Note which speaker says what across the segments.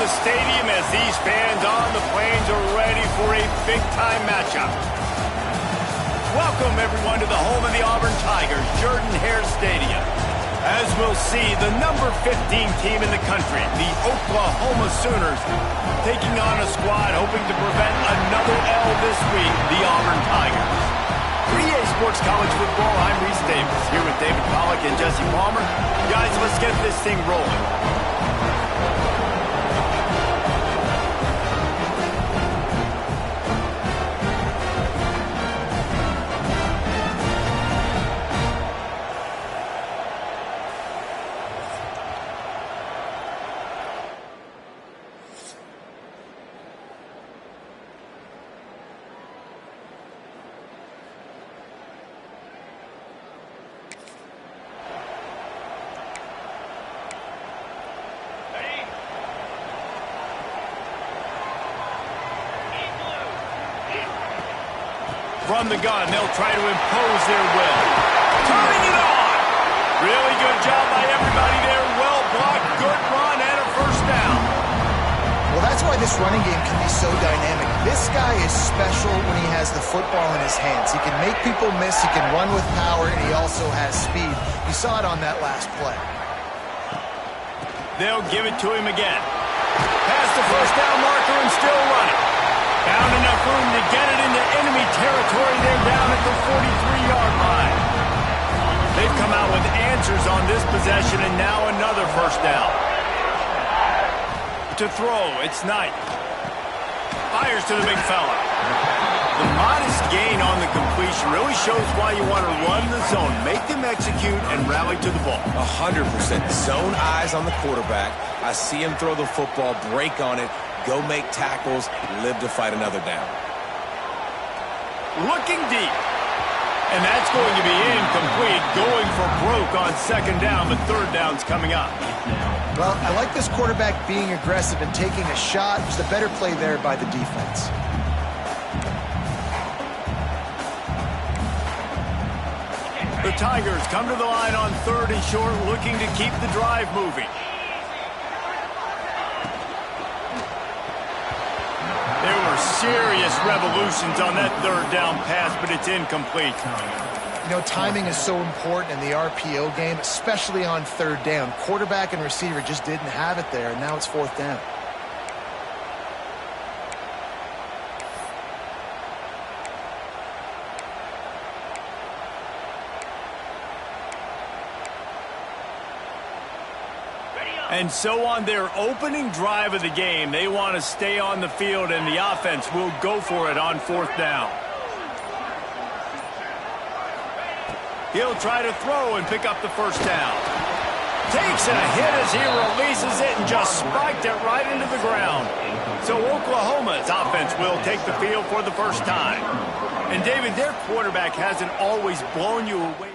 Speaker 1: the stadium as these fans on the plains are ready for a big-time matchup. Welcome, everyone, to the home of the Auburn Tigers, Jordan-Hare Stadium. As we'll see, the number 15 team in the country, the Oklahoma Sooners, taking on a squad hoping to prevent another L this week, the Auburn Tigers. For EA Sports College Football, I'm Reese Davis, here with David Pollack and Jesse Palmer. Guys, let's get this thing rolling. From the gun, they'll try to impose their will. Turning it on! Really good job by everybody there. Well blocked, good run, and a first down.
Speaker 2: Well, that's why this running game can be so dynamic. This guy is special when he has the football in his hands. He can make people miss, he can run with power, and he also has speed. You saw it on that last play.
Speaker 1: They'll give it to him again. Past the first down marker and still running. Found enough room to get it into enemy territory. They're down at the 43-yard line. They've come out with answers on this possession, and now another first down. To throw, it's Knight. Fires to the big fella. The modest gain on the completion really shows why you want to run the zone, make them execute, and rally to the ball.
Speaker 3: 100%. Zone eyes on the quarterback. I see him throw the football, break on it, go make tackles, live to fight another down.
Speaker 1: Looking deep. And that's going to be incomplete. Going for broke on second down, but third down's coming up.
Speaker 2: Well, I like this quarterback being aggressive and taking a shot. Just a better play there by the defense.
Speaker 1: The Tigers come to the line on third and short, looking to keep the drive moving. There were serious revolutions on that third down pass, but it's incomplete.
Speaker 2: You know, timing is so important in the RPO game, especially on third down. Quarterback and receiver just didn't have it there, and now it's fourth down.
Speaker 1: And so on their opening drive of the game, they want to stay on the field, and the offense will go for it on fourth down. He'll try to throw and pick up the first down. Takes a hit as he releases it and just spiked it right into the ground. So Oklahoma's offense will take the field for the first time. And David, their quarterback hasn't always blown you away.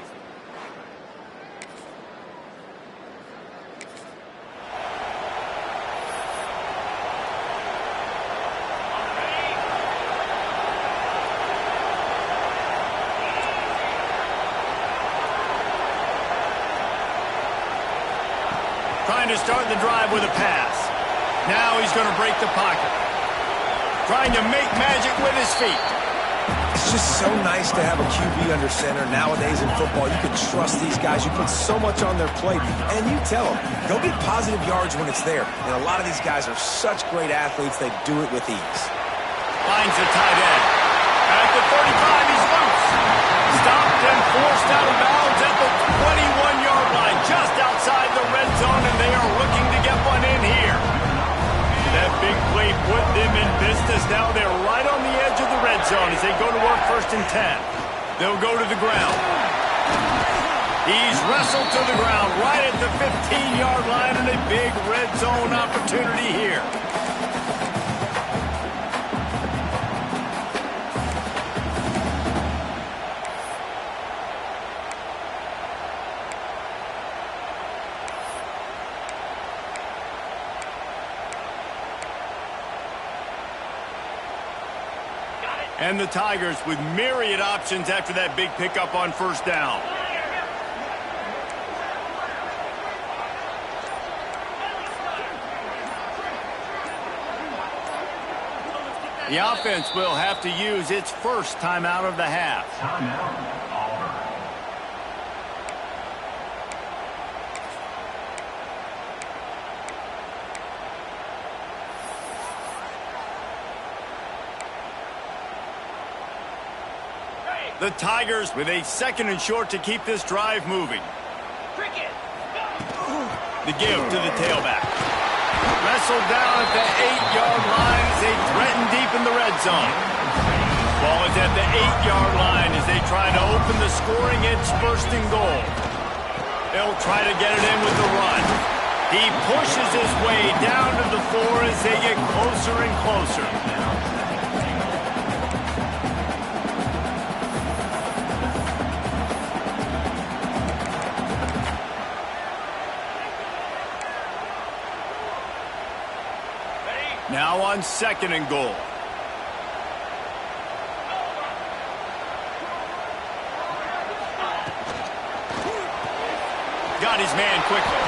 Speaker 1: Trying to start the drive with a pass. Now he's going to break the pocket. Trying to make magic with his feet.
Speaker 3: It's just so nice to have a QB under center. Nowadays in football, you can trust these guys. You put so much on their plate, and you tell them, go get positive yards when it's there. And a lot of these guys are such great athletes, they do it with ease.
Speaker 1: Finds the tight end. At the 35, he's loose. Stopped and forced out of bounds at the 21-yard line, just outside the red zone, and they are looking to get one in here. That big play put them in business. Now they're right on the edge of the red zone as they go to work first and 10. They'll go to the ground. He's wrestled to the ground right at the 15-yard line, and a big red zone opportunity here. And the Tigers with myriad options after that big pickup on first down. The offense will have to use its first timeout of the half. The Tigers with a 2nd and short to keep this drive moving. The give to the tailback. Wrestled down at the 8-yard line as they threaten deep in the red zone. Ball is at the 8-yard line as they try to open the scoring. It's 1st and goal. They'll try to get it in with the run. He pushes his way down to the 4 as they get closer and closer. Now on 2nd and goal. Got his man quickly.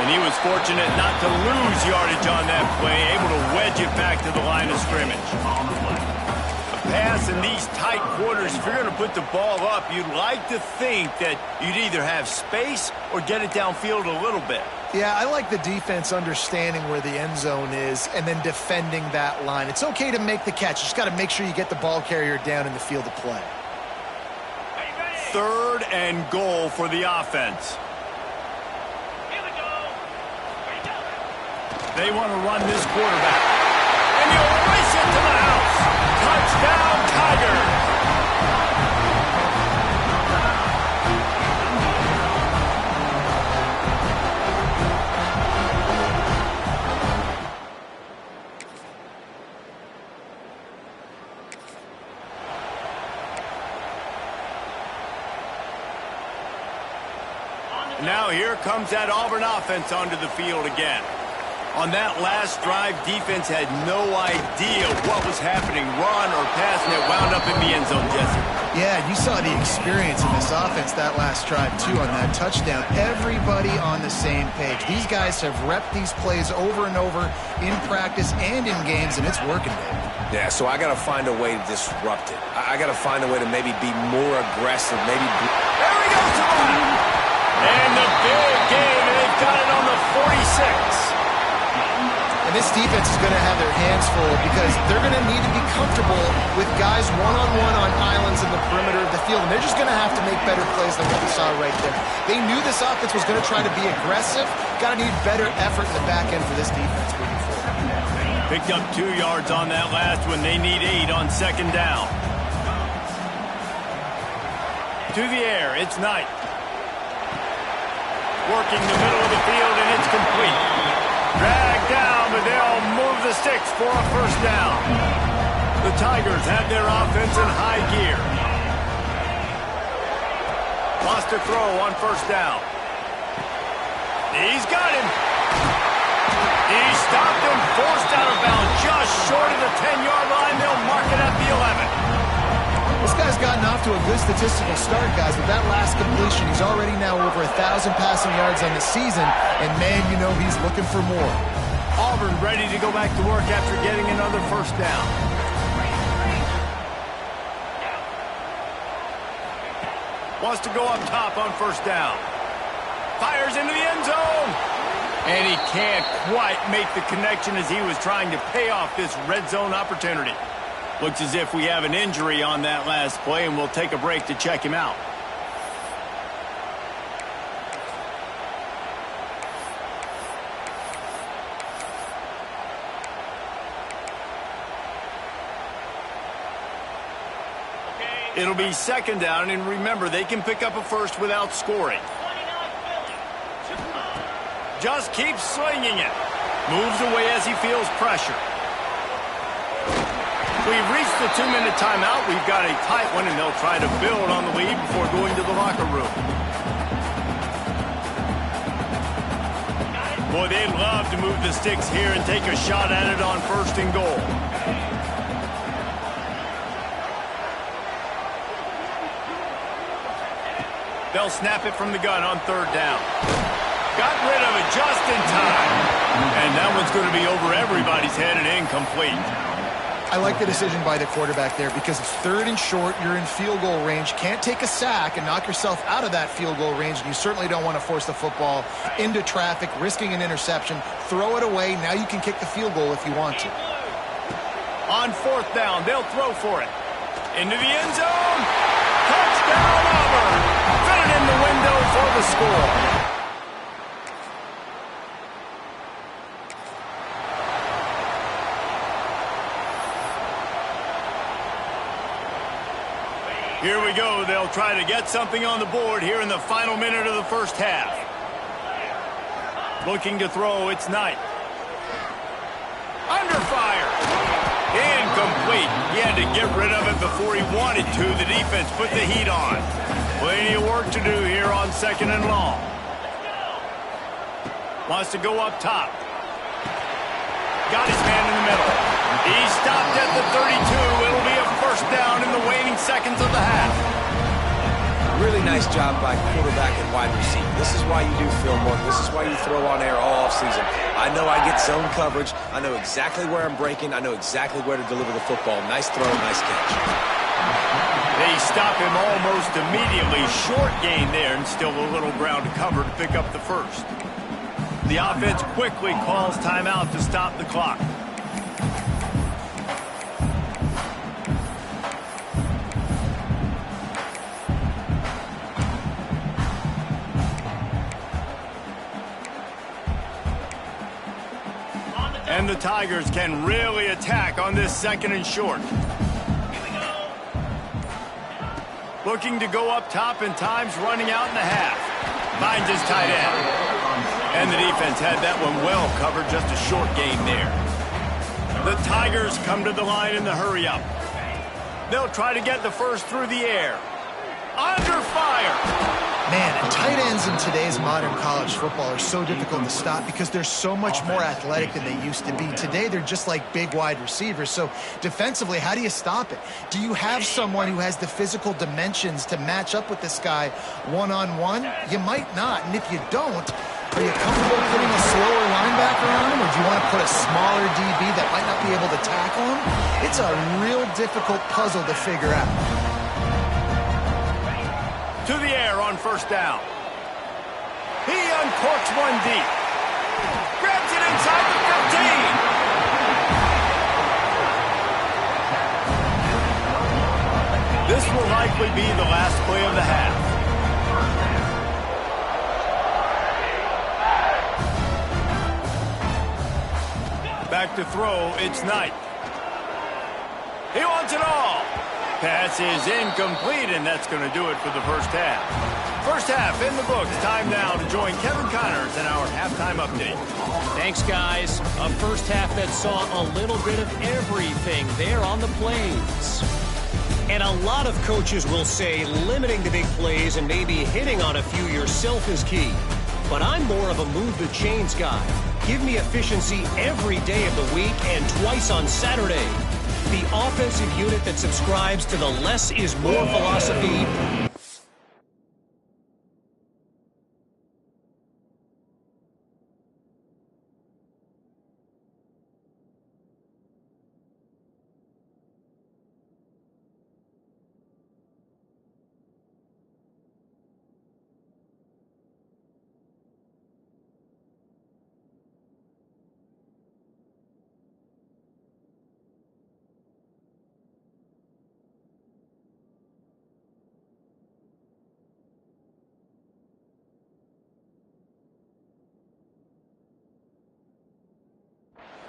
Speaker 1: And he was fortunate not to lose yardage on that play, able to wedge it back to the line of scrimmage. A pass in these tight quarters, if you're going to put the ball up, you'd like to think that you'd either have space or get it downfield a little bit.
Speaker 2: Yeah, I like the defense understanding where the end zone is and then defending that line. It's okay to make the catch. You just got to make sure you get the ball carrier down in the field of play.
Speaker 1: 3rd and goal for the offense. They want to run this quarterback. And he'll race it to the house. Touchdown, Tigers. Now here comes that Auburn offense onto the field again. On that last drive, defense had no idea what was happening, run or pass, and it wound up in the end zone, Jesse.
Speaker 2: Yeah, you saw the experience in this offense that last drive, too, on that touchdown. Everybody on the same page. These guys have repped these plays over and over in practice and in games, and it's working, Dave.
Speaker 3: Yeah, so I got to find a way to disrupt it. I got to find a way to maybe be more aggressive, maybe...
Speaker 1: There he goes to run! And the big game, and they've got it on the 46.
Speaker 2: And this defense is going to have their hands full because they're going to need to be comfortable with guys one-on-one on islands in the perimeter of the field. And they're just going to have to make better plays than what we saw right there. They knew this offense was going to try to be aggressive. Got to need better effort in the back end for this defense moving forward.
Speaker 1: Picked up 2 yards on that last one. They need 8 on 2nd down. To the air, it's Knight. Working the middle of the field, and it's complete. Dragged down, but they'll move the sticks for a 1st down. The Tigers have their offense in high gear. Lost a throw on 1st down. He's got him. He stopped him, forced out of bounds, just short of the 10-yard line. They'll mark it at the 11.
Speaker 2: This guy's gotten off to a good statistical start, guys. With that last completion, he's already now over 1,000 passing yards on the season. And, man, you know he's looking for more.
Speaker 1: Auburn ready to go back to work after getting another 1st down. Wants to go up top on 1st down. Fires into the end zone. And he can't quite make the connection as he was trying to pay off this red zone opportunity. Looks as if we have an injury on that last play, and we'll take a break to check him out. It'll be 2nd down, and remember, they can pick up a 1st without scoring. Just keeps slinging it. Moves away as he feels pressure. We've reached the 2-minute timeout. We've got a tight one, and they'll try to build on the lead before going to the locker room. Boy, they'd love to move the sticks here and take a shot at it on 1st and goal. They'll snap it from the gun on 3rd down. Got rid of it just in time. And that one's going to be over everybody's head and incomplete.
Speaker 2: I like the decision by the quarterback there because it's 3rd and short. You're in field goal range. Can't take a sack and knock yourself out of that field goal range. And you certainly don't want to force the football into traffic, risking an interception. Throw it away. Now you can kick the field goal if you want to.
Speaker 1: On 4th down, they'll throw for it. Into the end zone. Touchdown, Auburn. Fit it in the window for the score. Here we go. They'll try to get something on the board here in the final minute of the first half. Looking to throw, it's Knight. Under fire. Incomplete. He had to get rid of it before he wanted to. The defense put the heat on. Plenty of work to do here on 2nd and long. Wants to go up top. Got his man in the middle. He stopped at the 32. It'll be a first down in the waning seconds of the half.
Speaker 3: Really nice job by quarterback and wide receiver. This is why you do film work. This is why you throw on air all offseason. I know I get zone coverage. I know exactly where I'm breaking. I know exactly where to deliver the football. Nice throw, nice catch.
Speaker 1: They stop him almost immediately. Short gain there and still a little ground to cover to pick up the first. The offense quickly calls timeout to stop the clock. And the Tigers can really attack on this 2nd and short. Looking to go up top, and time's running out in the half. Finds his tight end. And the defense had that one well covered, just a short gain there. The Tigers come to the line in the hurry-up. They'll try to get the first through the air. Under fire.
Speaker 2: Man, and tight ends in today's modern college football are so difficult to stop because they're so much more athletic than they used to be. Today, they're just like big wide receivers. So defensively, how do you stop it? Do you have someone who has the physical dimensions to match up with this guy one-on-one? You might not. And if you don't, are you comfortable putting a slower linebacker on him, or do you want to put a smaller DB that might not be able to tackle him? It's a real difficult puzzle to figure out.
Speaker 1: To the air on first down. He uncorks one deep. Grabs it inside the 15. This will likely be the last play of the half. Back to throw, it's Knight. He wants it all. Pass is incomplete, and that's going to do it for the first half. First half in the books. Time now to join Kevin Connors in our halftime update.
Speaker 4: Thanks, guys. A first half that saw a little bit of everything there on the plays. And a lot of coaches will say limiting the big plays and maybe hitting on a few yourself is key. But I'm more of a move the chains guy. Give me efficiency every day of the week and twice on Saturday. The offensive unit that subscribes to the less is more philosophy.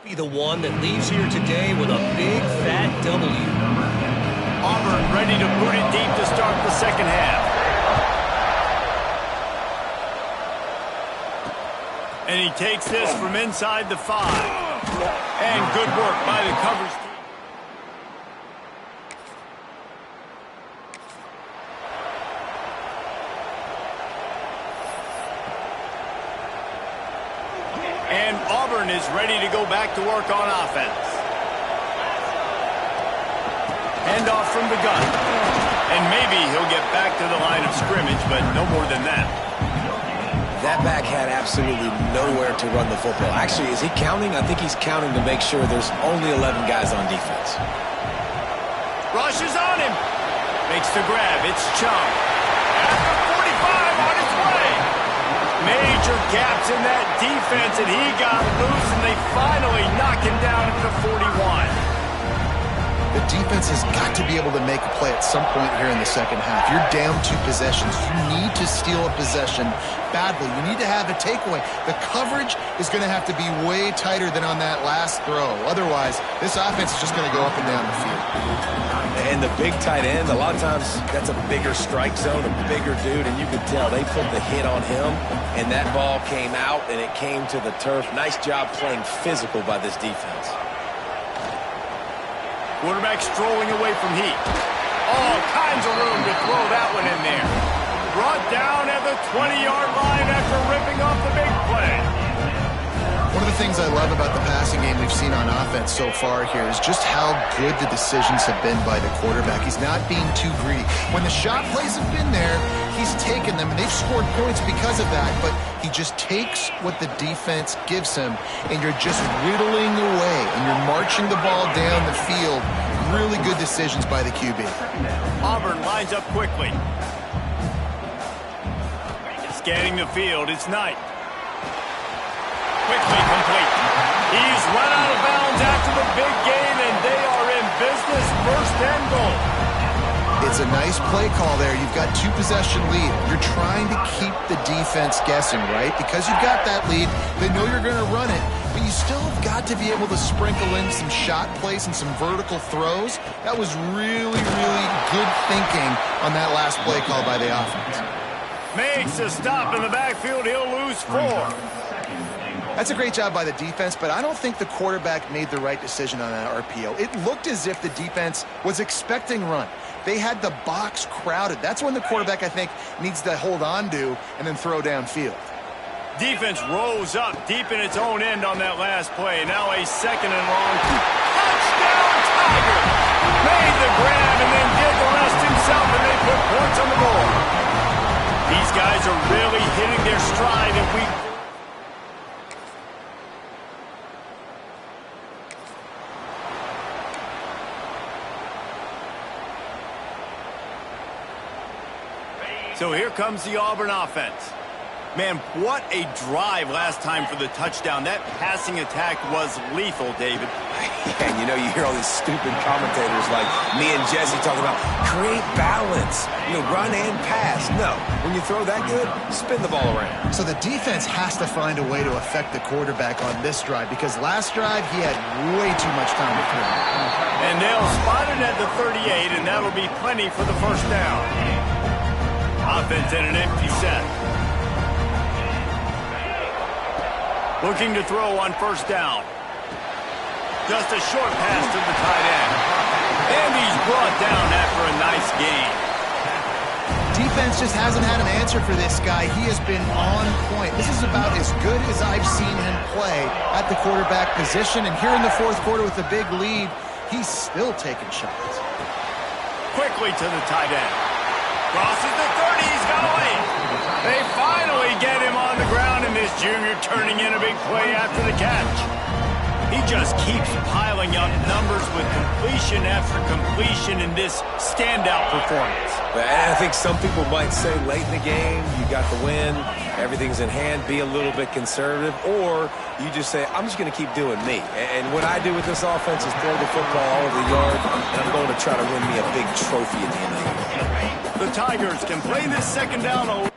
Speaker 4: Be the one that leaves here today with a big fat W.
Speaker 1: Auburn ready to boot it deep to start the second half. And he takes this from inside the 5. And good work by the coverage team. And Auburn is ready to go back to work on offense. Handoff from the gun. And maybe he'll get back to the line of scrimmage, but no more than that.
Speaker 3: That back had absolutely nowhere to run the football. Actually, is he counting? I think he's counting to make sure there's only 11 guys on defense.
Speaker 1: Rushes on him. Makes the grab. It's Chung. At the 45 on his way. Major gaps in that defense, and he got loose, and they finally knock him down at the 41.
Speaker 2: The defense has got to be able to make a play at some point here in the second half. You're down 2 possessions. You need to steal a possession badly. You need to have a takeaway. The coverage is going to have to be way tighter than on that last throw. Otherwise, this offense is just going to go up and down the field.
Speaker 3: And the big tight end, a lot of times that's a bigger strike zone, a bigger dude, and you could tell they put the hit on him, and that ball came out, and it came to the turf. Nice job playing physical by this defense.
Speaker 1: Quarterback strolling away from heat. All kinds of room to throw that one in there. Brought down at the 20-yard line after ripping off the big play.
Speaker 2: One of the things I love about the passing game we've seen on offense so far here is just how good the decisions have been by the quarterback. He's not being too greedy. When the shot plays have been there, he's taken them, and they've scored points because of that, but he just takes what the defense gives him, and you're just whittling away, and you're marching the ball down the field. Really good decisions by the QB.
Speaker 1: Auburn lines up quickly. Scanning the field, it's Knight. Quickly complete. He's run out of bounds after the big game, and they are in business, first and goal.
Speaker 2: It's a nice play call there. You've got 2-possession lead. You're trying to keep the defense guessing, right? Because you've got that lead, they know you're going to run it, but you still have got to be able to sprinkle in some shot plays and some vertical throws. That was really, really good thinking on that last play call by the offense.
Speaker 1: Makes a stop in the backfield. He'll lose 4.
Speaker 2: That's a great job by the defense, but I don't think the quarterback made the right decision on that RPO. It looked as if the defense was expecting run. They had the box crowded. That's when the quarterback, I think, needs to hold on to and then throw downfield.
Speaker 1: Defense rose up deep in its own end on that last play. Now a second and long. Touchdown, Tiger! Made the grab and then did the rest himself, and they put points on the board. These guys are really hitting their stride, and we... So here comes the Auburn offense. Man, what a drive last time for the touchdown. That passing attack was lethal, David.
Speaker 3: And you know, you hear all these stupid commentators like me and Jesse talking about create balance, run and pass. No, when you throw that good, spin the ball around.
Speaker 2: So the defense has to find a way to affect the quarterback on this drive, because last drive he had way too much time to throw.
Speaker 1: And they'll spot it at the 38, and that'll be plenty for the first down. Offense in an empty set. Looking to throw on first down. Just a short pass to the tight end. And he's brought down after a nice gain.
Speaker 2: Defense just hasn't had an answer for this guy. He has been on point. This is about as good as I've seen him play at the quarterback position. And here in the fourth quarter with a big lead, he's still taking shots.
Speaker 1: Quickly to the tight end. Crosses the 30, he's got away. They finally get him on the ground, and this junior turning in a big play after the catch. He just keeps piling up numbers with completion after completion in this standout performance.
Speaker 3: And I think some people might say late in the game, you got the win, everything's in hand, be a little bit conservative, or you just say, I'm just going to keep doing me. And what I do with this offense is throw the football all over the yard, and I'm going to try to win me a big trophy at the end of the game.
Speaker 1: The Tigers can play this second down a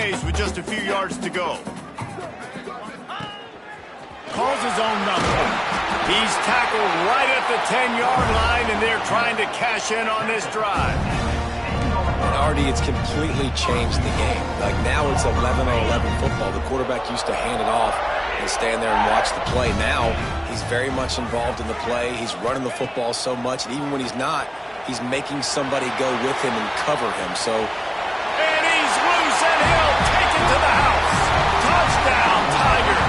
Speaker 1: plays with just a few yards to go. Calls his own number. He's tackled right at the 10-yard line, and they're trying to cash in on this drive.
Speaker 3: And Artie, it's completely changed the game. Like now it's 11-on-11 football. The quarterback used to hand it off and stand there and watch the play. Now he's very much involved in the play. He's running the football so much, and even when he's not, he's making somebody go with him and cover him.
Speaker 1: And he's loose, and he'll take it to the house. Touchdown, Tigers.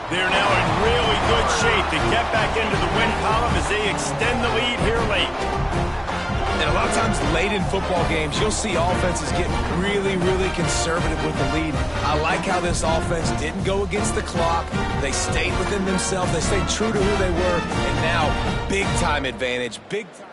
Speaker 1: They're now in really good shape to get back into the win column as they extend the lead here late.
Speaker 3: And a lot of times late in football games, you'll see offenses getting really, really conservative with the lead. I like how this offense didn't go against the clock. They stayed within themselves. They stayed true to who they were. And now, big-time advantage. Big-time.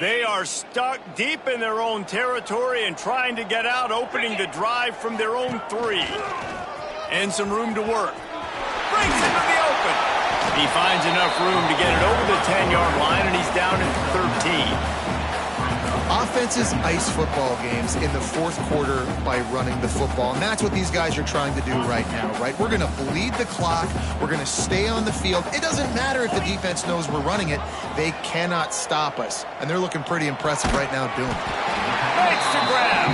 Speaker 1: They are stuck deep in their own territory and trying to get out, opening the drive from their own 3. And some room to work. Brings it to the open. He finds enough room to get it over the 10-yard line, and he's down at 13.
Speaker 2: Offenses ice football games in the fourth quarter by running the football, and that's what these guys are trying to do right now, right? We're going to bleed the clock. We're going to stay on the field. It doesn't matter if the defense knows we're running it. They cannot stop us, and they're looking pretty impressive right now doing it.
Speaker 1: Makes the grab.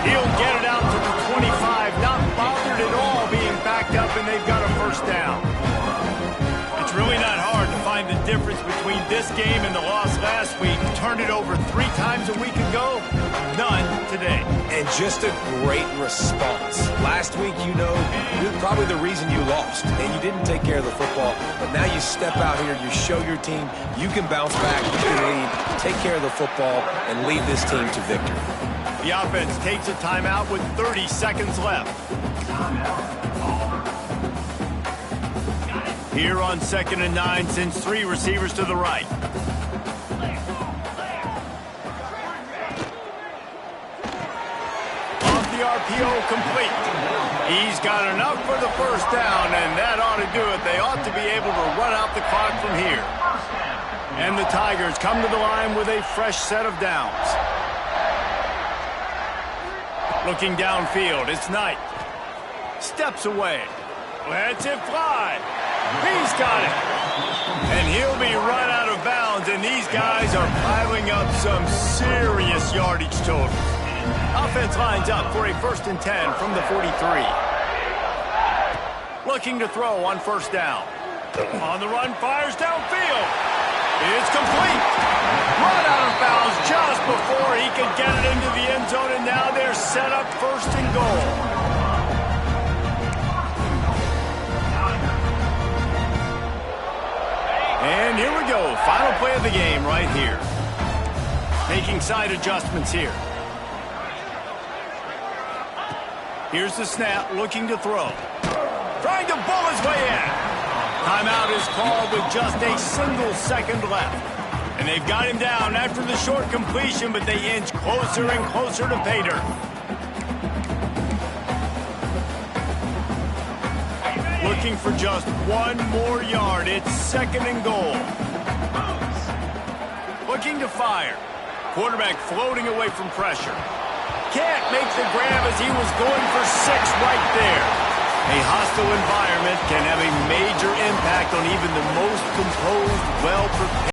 Speaker 1: He'll get it out to the 25, not bothered at all being backed up, and they've got a first down. It's really not hard to find the difference between this game and the loss last week. Turned it over 3 times a week ago, none today.
Speaker 3: And just a great response. Last week, you're probably the reason you lost, and you didn't take care of the football. But now you step out here, you show your team you can bounce back, you can lead, take care of the football, and lead this team to victory.
Speaker 1: The offense takes a timeout with 30 seconds left. Here on 2nd and 9, sends 3 receivers to the right. Off the RPO, complete. He's got enough for the first down, and that ought to do it. They ought to be able to run out the clock from here. And the Tigers come to the line with a fresh set of downs. Looking downfield, it's Knight. Steps away. Lets it fly. He's got it. And he'll be run out of bounds, and these guys are piling up some serious yardage totals. Offense lines up for a 1st and 10 from the 43. Looking to throw on first down. On the run, fires downfield. It's complete. Run out of bounds just before he could get it into the end zone, and now they're set up 1st and goal. And here we go, final play of the game right here. Making side adjustments here. Here's the snap, looking to throw. Trying to bull his way in. Timeout is called with just a single second left. And they've got him down after the short completion, but they inch closer and closer to pay dirt. Looking for just one more yard. It's 2nd and goal. Looking to fire. Quarterback floating away from pressure. Can't make the grab as he was going for 6 right there. A hostile environment can have a major impact on even the most composed, well-prepared